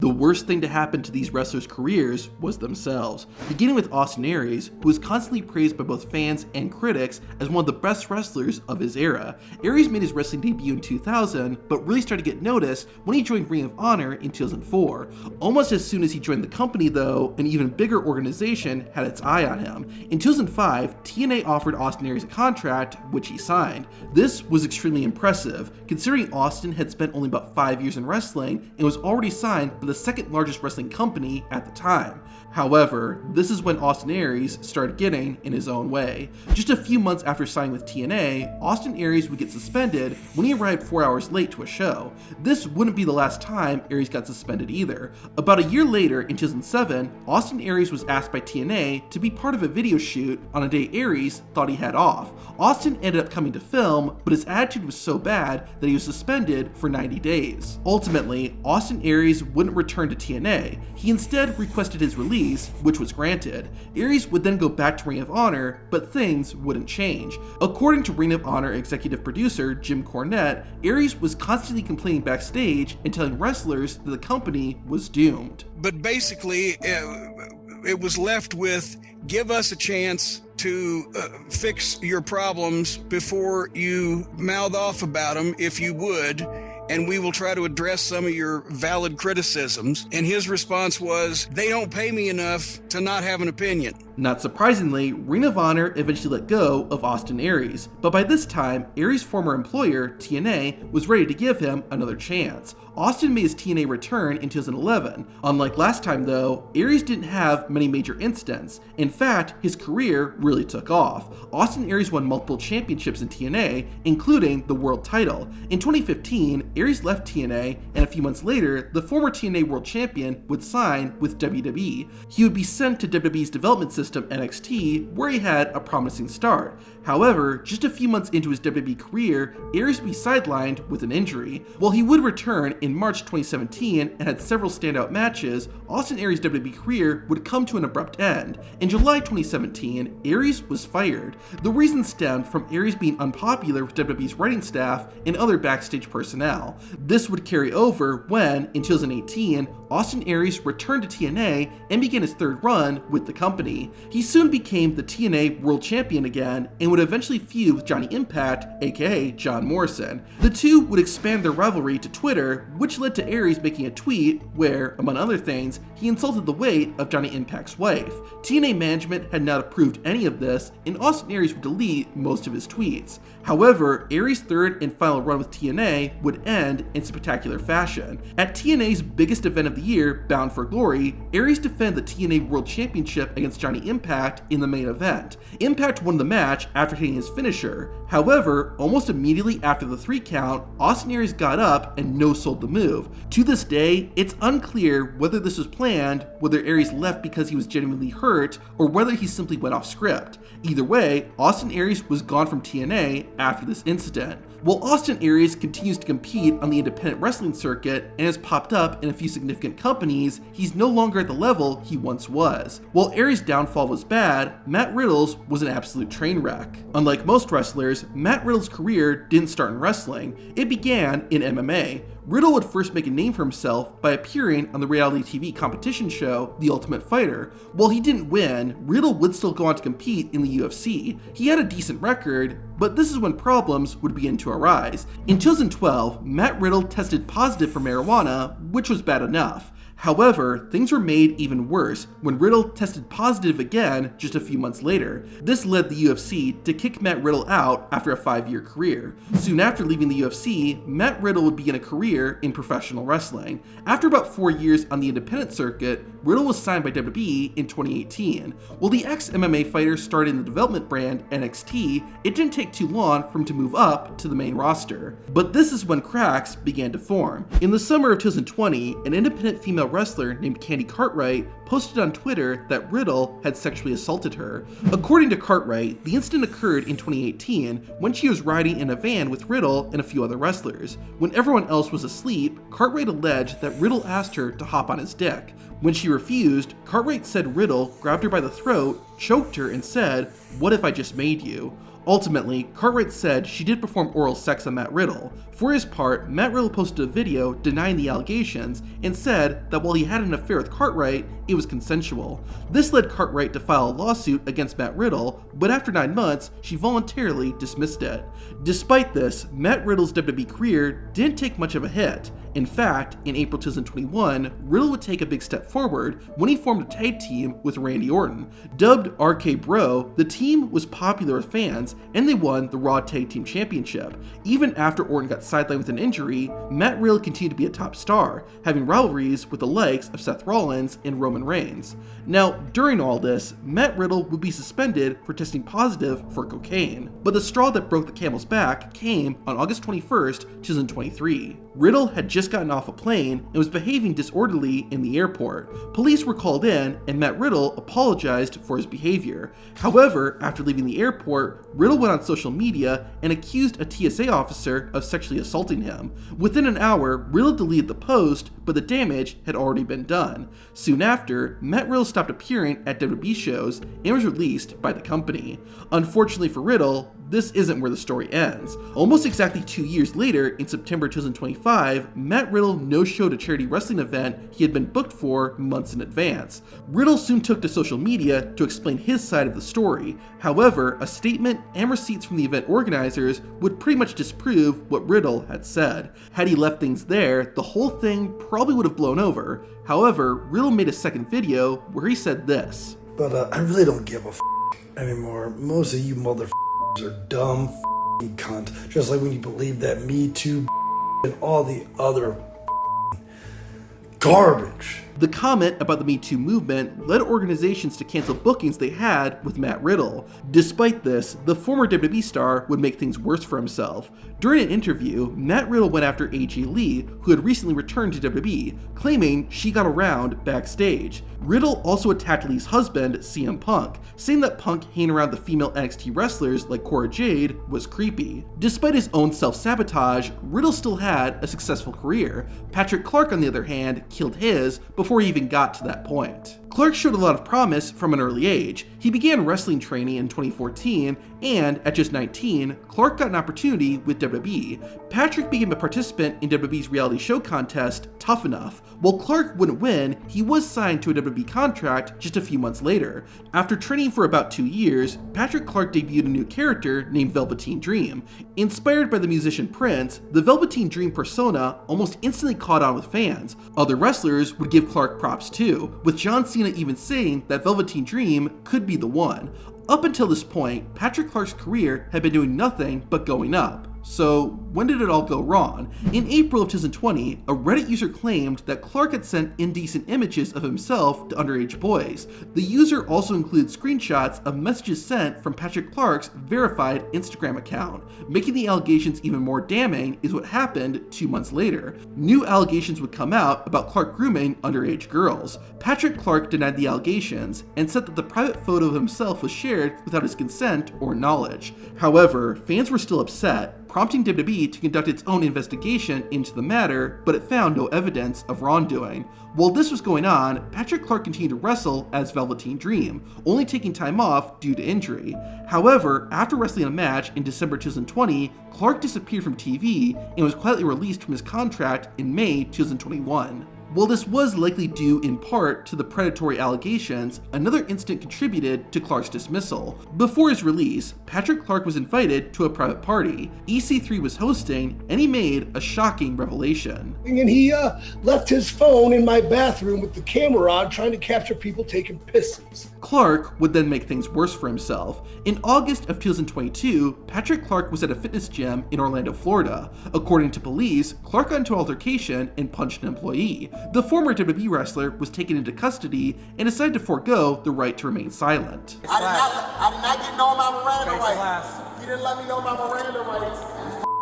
The worst thing to happen to these wrestlers' careers was themselves, beginning with Austin Aries, who was constantly praised by both fans and critics as one of the best wrestlers of his era. Aries made his wrestling debut in 2000, but really started to get noticed when he joined Ring of Honor in 2004. Almost as soon as he joined the company though, an even bigger organization had its eye on him. In 2005, TNA offered Austin Aries a contract, which he signed. This was extremely impressive, considering Austin had spent only about 5 years in wrestling and was already signed by the second largest wrestling company at the time. However, this is when Austin Aries started getting in his own way. Just a few months after signing with TNA, Austin Aries would get suspended when he arrived 4 hours late to a show. This wouldn't be the last time Aries got suspended either. About a year later, in 2007, Austin Aries was asked by TNA to be part of a video shoot on a day Aries thought he had off. Austin ended up coming to film, but his attitude was so bad that he was suspended for 90 days. Ultimately, Austin Aries wouldn't return to TNA. He instead requested his release, which was granted. Aries would then go back to Ring of Honor, but things wouldn't change. According to Ring of Honor executive producer Jim Cornette, Aries was constantly complaining backstage and telling wrestlers that the company was doomed. But basically, it was left with, give us a chance to fix your problems before you mouth off about them, if you would, and we will try to address some of your valid criticisms. And his response was, they don't pay me enough to not have an opinion. Not surprisingly, Ring of Honor eventually let go of Austin Aries, but by this time, Aries' former employer, TNA, was ready to give him another chance. Austin made his TNA return in 2011. Unlike last time though, Aries didn't have many major incidents. In fact, his career really took off. Austin Aries won multiple championships in TNA, including the world title. In 2015, Aries left TNA, and a few months later, the former TNA world champion would sign with WWE. He would be sent to WWE's development system NXT, where he had a promising start. However, just a few months into his WWE career, Aries would be sidelined with an injury. While he would return in March 2017 and had several standout matches, Austin Aries' WWE career would come to an abrupt end. In July 2017, Aries was fired. The reason stemmed from Aries being unpopular with WWE's writing staff and other backstage personnel. This would carry over when, in 2018, Austin Aries returned to TNA and began his third run with the company. He soon became the TNA World Champion again and would eventually feud with Johnny Impact, aka John Morrison. The two would expand their rivalry to Twitter, which led to Aries making a tweet where, among other things, he insulted the weight of Johnny Impact's wife. TNA management had not approved any of this, and Austin Aries would delete most of his tweets. However, Aries' third and final run with TNA would end in spectacular fashion. At TNA's biggest event of the year, Bound for Glory, Aries defended the TNA World Championship against Johnny Impact in the main event. Impact won the match after hitting his finisher. However, almost immediately after the 3 count, Austin Aries got up and no-sold the move. To this day, it's unclear whether this was planned, whether Aries left because he was genuinely hurt, or whether he simply went off script. Either way, Austin Aries was gone from TNA after this incident. While Austin Aries continues to compete on the independent wrestling circuit and has popped up in a few significant companies, he's no longer at the level he once was. While Aries' downfall was bad, Matt Riddle's was an absolute train wreck. Unlike most wrestlers, Matt Riddle's career didn't start in wrestling. It began in MMA. Riddle would first make a name for himself by appearing on the reality TV competition show, The Ultimate Fighter. While he didn't win, Riddle would still go on to compete in the UFC. He had a decent record, but this is when problems would begin to arise. In 2012, Matt Riddle tested positive for marijuana, which was bad enough. However, things were made even worse when Riddle tested positive again just a few months later. This led the UFC to kick Matt Riddle out after a 5-year career. Soon after leaving the UFC, Matt Riddle would begin a career in professional wrestling. After about 4 years on the independent circuit, Riddle was signed by WWE in 2018. While the ex-MMA fighter started in the development brand NXT, it didn't take too long for him to move up to the main roster. But this is when cracks began to form. In the summer of 2020, an independent female wrestler named Candy Cartwright posted on Twitter that Riddle had sexually assaulted her. According to Cartwright, the incident occurred in 2018 when she was riding in a van with Riddle and a few other wrestlers. When everyone else was asleep, Cartwright alleged that Riddle asked her to hop on his dick. When she refused, Cartwright said Riddle grabbed her by the throat, choked her, and said, "What if I just made you?" Ultimately, Cartwright said she did perform oral sex on Matt Riddle. For his part, Matt Riddle posted a video denying the allegations and said that while he had an affair with Cartwright, it was consensual. This led Cartwright to file a lawsuit against Matt Riddle, but after 9 months, she voluntarily dismissed it. Despite this, Matt Riddle's WWE career didn't take much of a hit. In fact, in April 2021, Riddle would take a big step forward when he formed a tag team with Randy Orton. Dubbed RK Bro, the team was popular with fans, and they won the Raw Tag Team Championship. Even after Orton got sidelined with an injury, Matt Riddle continued to be a top star, having rivalries with the likes of Seth Rollins and Roman Reigns. Now, during all this, Matt Riddle would be suspended for testing positive for cocaine. But the straw that broke the camel's back came on August 21st, 2023. Riddle had just gotten off a plane and was behaving disorderly in the airport. Police were called in and Matt Riddle apologized for his behavior. However, after leaving the airport, Riddle went on social media and accused a TSA officer of sexually assaulting him. Within an hour, Riddle deleted the post, but the damage had already been done. Soon after, Matt Riddle stopped appearing at WWE shows and was released by the company. Unfortunately for Riddle, this isn't where the story ends. Almost exactly 2 years later, in September 2025, Matt Riddle no-showed a charity wrestling event he had been booked for months in advance. Riddle soon took to social media to explain his side of the story. However, a statement and receipts from the event organizers would pretty much disprove what Riddle had said. Had he left things there, the whole thing probably would have blown over. However, Riddle made a second video where he said this. But I really don't give a anymore. Most of you motherfuckers are dumb cunt. Just like when you believe that Me Too and all the other garbage. The comment about the Me Too movement led organizations to cancel bookings they had with Matt Riddle. Despite this, the former WWE star would make things worse for himself. During an interview, Matt Riddle went after AJ Lee, who had recently returned to WWE, claiming she got around backstage. Riddle also attacked Lee's husband, CM Punk, saying that Punk hanging around the female NXT wrestlers like Cora Jade was creepy. Despite his own self-sabotage, Riddle still had a successful career. Patrick Clark, on the other hand, killed his before he even got to that point. Clark showed a lot of promise from an early age. He began wrestling training in 2014, and at just 19, Clark got an opportunity with WWE. Patrick became a participant in WWE's reality show contest, Tough Enough. While Clark wouldn't win, he was signed to a WWE contract just a few months later. After training for about 2 years, Patrick Clark debuted a new character named Velveteen Dream. Inspired by the musician Prince, the Velveteen Dream persona almost instantly caught on with fans. Other wrestlers would give Clark props too, with John Cena even saying that Velveteen Dream could be the one. Up until this point, Patrick Clark's career had been doing nothing but going up. So when did it all go wrong? In April of 2020, a Reddit user claimed that Clark had sent indecent images of himself to underage boys. The user also included screenshots of messages sent from Patrick Clark's verified Instagram account. Making the allegations even more damning is what happened 2 months later. New allegations would come out about Clark grooming underage girls. Patrick Clark denied the allegations and said that the private photo of himself was shared without his consent or knowledge. However, fans were still upset, prompting WWE to conduct its own investigation into the matter, but it found no evidence of wrongdoing. While this was going on, Patrick Clark continued to wrestle as Velveteen Dream, only taking time off due to injury. However, after wrestling a match in December 2020, Clark disappeared from TV and was quietly released from his contract in May 2021. While this was likely due in part to the predatory allegations, another incident contributed to Clark's dismissal. Before his release, Patrick Clark was invited to a private party. EC3 was hosting, and he made a shocking revelation. And he left his phone in my bathroom with the camera on, trying to capture people taking pisses. Clark would then make things worse for himself. In August of 2022, Patrick Clark was at a fitness gym in Orlando, Florida. According to police, Clark got into an altercation and punched an employee. The former WWE wrestler was taken into custody and decided to forego the right to remain silent. I did not get no my Miranda rights. You didn't let me know my Miranda rights.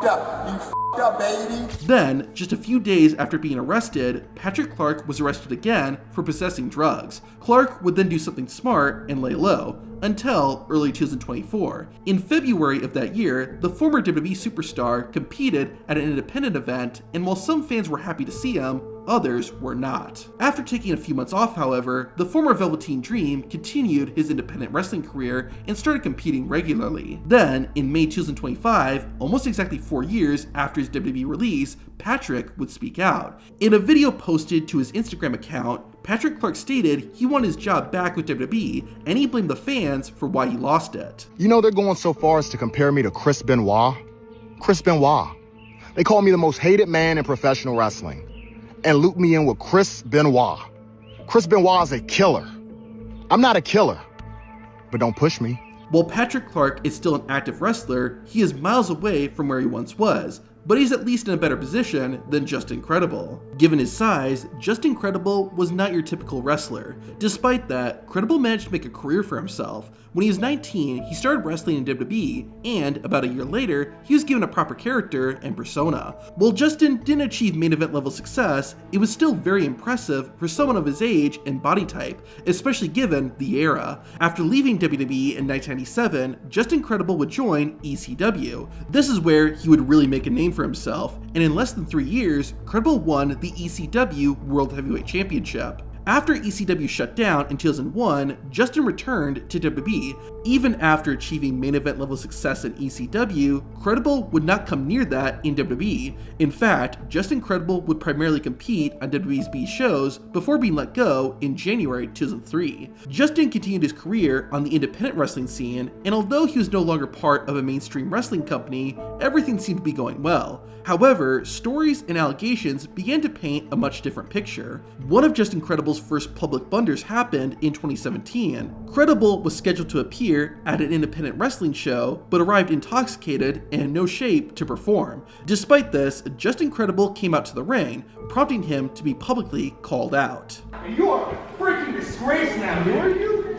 You f***ed up, baby. Then, just a few days after being arrested, Patrick Clark was arrested again for possessing drugs. Clark would then do something smart and lay low, until early 2024. In February of that year, the former WWE superstar competed at an independent event, and while some fans were happy to see him, others were not. After taking a few months off, however, the former Velveteen Dream continued his independent wrestling career and started competing regularly. Then, in May 2025, almost exactly 4 years after his WWE release, Patrick would speak out. In a video posted to his Instagram account, Patrick Clark stated he wanted his job back with WWE, and he blamed the fans for why he lost it. You know they're going so far as to compare me to Chris Benoit? Chris Benoit. They call me the most hated man in professional wrestling and loop me in with Chris Benoit. Chris Benoit is a killer. I'm not a killer, but don't push me. While Patrick Clark is still an active wrestler, he is miles away from where he once was, but he's at least in a better position than Just Incredible. Given his size, Just Incredible was not your typical wrestler. Despite that, Credible managed to make a career for himself. When he was 19, he started wrestling in WWE, and about a year later, he was given a proper character and persona. While Justin didn't achieve main event level success, it was still very impressive for someone of his age and body type, especially given the era. After leaving WWE in 1997, Just Incredible would join ECW. This is where he would really make a name for himself, and in less than 3 years, Credible won the ECW World Heavyweight Championship. After ECW shut down in 2001, Justin returned to WWE. Even after achieving main event level success in ECW, Credible would not come near that in WWE. In fact, Just Incredible would primarily compete on WWE's B shows before being let go in January 2003. Justin continued his career on the independent wrestling scene, and although he was no longer part of a mainstream wrestling company, everything seemed to be going well. However, stories and allegations began to paint a much different picture. One of Just Incredible's first public blunders happened in 2017. Credible was scheduled to appear at an independent wrestling show, but arrived intoxicated and in no shape to perform. Despite this, Just Incredible came out to the ring, prompting him to be publicly called out. You are a freaking disgrace now, are you?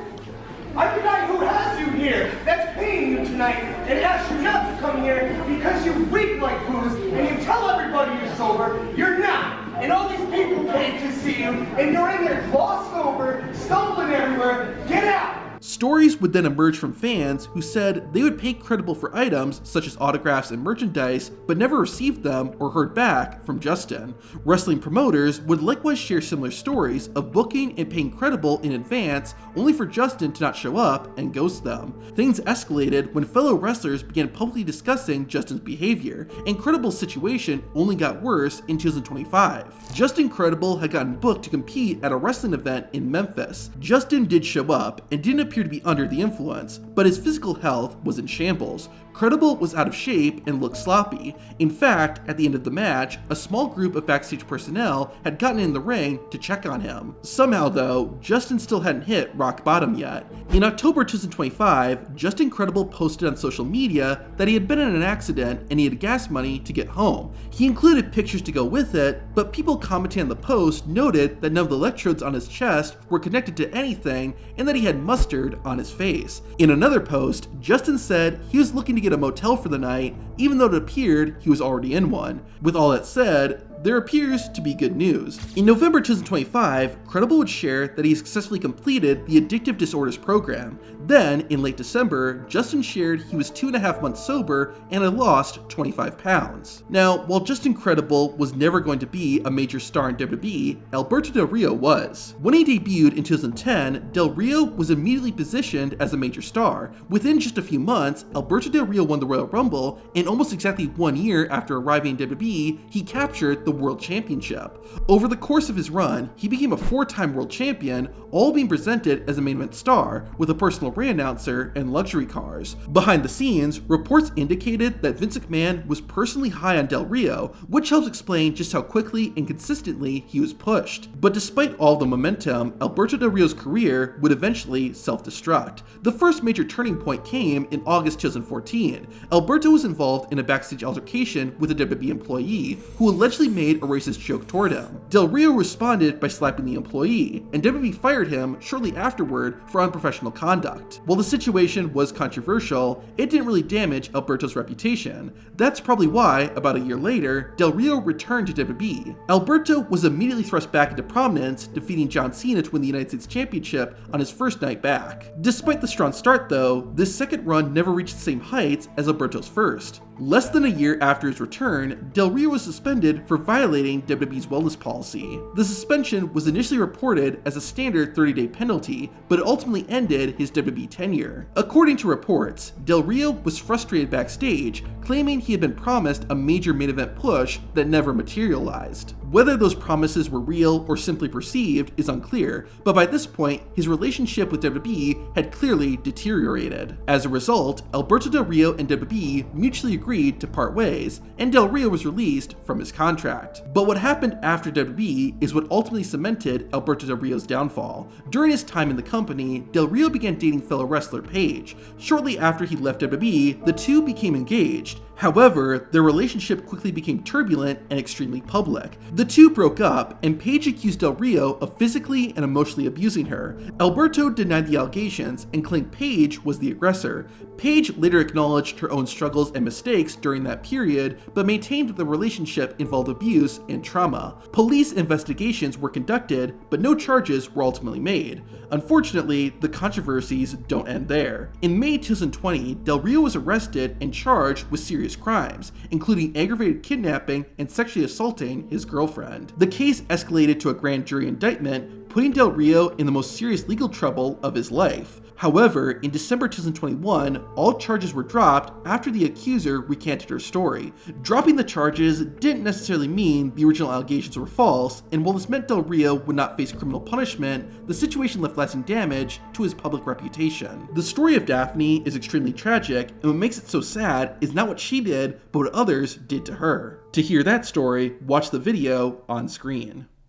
I'm the guy who has you here, that's paying you tonight, and asked you not to come here because you reek like booze, and you tell everybody you're sober, you're not. And all these people paid to see you, and you're in there glossed over, stumbling everywhere. Get out! Stories would then emerge from fans who said they would pay Credible for items such as autographs and merchandise, but never received them or heard back from Justin. Wrestling promoters would likewise share similar stories of booking and paying Credible in advance, only for Justin to not show up and ghost them. Things escalated when fellow wrestlers began publicly discussing Justin's behavior, and Credible's situation only got worse in 2025. Justin Credible had gotten booked to compete at a wrestling event in Memphis. Justin did show up and didn't appear to be under the influence, but his physical health was in shambles. Credible was out of shape and looked sloppy. In fact, at the end of the match, a small group of backstage personnel had gotten in the ring to check on him. Somehow though, Justin still hadn't hit rock bottom yet. In October 2025, Justin Credible posted on social media that he had been in an accident and he had gas money to get home. He included pictures to go with it, but people commenting on the post noted that none of the electrodes on his chest were connected to anything and that he had mustard on his face. In another post, Justin said he was looking to get a motel for the night, even though it appeared he was already in one. With all that said, there appears to be good news. In November 2025, Credible would share that he successfully completed the Addictive Disorders program. Then, in late December, Justin shared he was 2.5 months sober and had lost 25 pounds. Now, while Justin Credible was never going to be a major star in WWE, Alberto Del Rio was. When he debuted in 2010, Del Rio was immediately positioned as a major star. Within just a few months, Alberto Del Rio won the Royal Rumble, and almost exactly 1 year after arriving in WWE, he captured the World Championship. Over the course of his run, he became a 4-time world champion, all being presented as a main event star, with a personal ring announcer and luxury cars. Behind the scenes, reports indicated that Vince McMahon was personally high on Del Rio, which helps explain just how quickly and consistently he was pushed. But despite all the momentum, Alberto Del Rio's career would eventually self-destruct. The first major turning point came in August 2014. Alberto was involved in a backstage altercation with a WWE employee who allegedly made a racist joke toward him. Del Rio responded by slapping the employee, and WWE fired him shortly afterward for unprofessional conduct. not. While the situation was controversial, it didn't really damage Alberto's reputation. That's probably why, about a year later, Del Rio returned to WWE. Alberto was immediately thrust back into prominence, defeating John Cena to win the United States Championship on his first night back. Despite the strong start though, this second run never reached the same heights as Alberto's first. Less than a year after his return, Del Rio was suspended for violating WWE's wellness policy. The suspension was initially reported as a standard 30-day penalty, but it ultimately ended his WWE tenure. According to reports, Del Rio was frustrated backstage, claiming he had been promised a major main event push that never materialized. Whether those promises were real or simply perceived is unclear, but by this point, his relationship with WWE had clearly deteriorated. As a result, Alberto Del Rio and WWE mutually agreed to part ways, and Del Rio was released from his contract. But what happened after WWE is what ultimately cemented Alberto Del Rio's downfall. During his time in the company, Del Rio began dating fellow wrestler Paige. Shortly after he left WWE, the two became engaged. However, their relationship quickly became turbulent and extremely public. The two broke up, and Paige accused Del Rio of physically and emotionally abusing her. Alberto denied the allegations and claimed Paige was the aggressor. Paige later acknowledged her own struggles and mistakes during that period, but maintained that the relationship involved abuse and trauma. Police investigations were conducted, but no charges were ultimately made. Unfortunately, the controversies don't end there. In May 2020, Del Rio was arrested and charged with serious crimes, including aggravated kidnapping and sexually assaulting his girlfriend. The case escalated to a grand jury indictment, putting Del Rio in the most serious legal trouble of his life. However, in December 2021, all charges were dropped after the accuser recanted her story. Dropping the charges didn't necessarily mean the original allegations were false, and while this meant Del Rio would not face criminal punishment, the situation left lasting damage to his public reputation. The story of Daphne is extremely tragic, and what makes it so sad is not what she did, but what others did to her. To hear that story, watch the video on screen.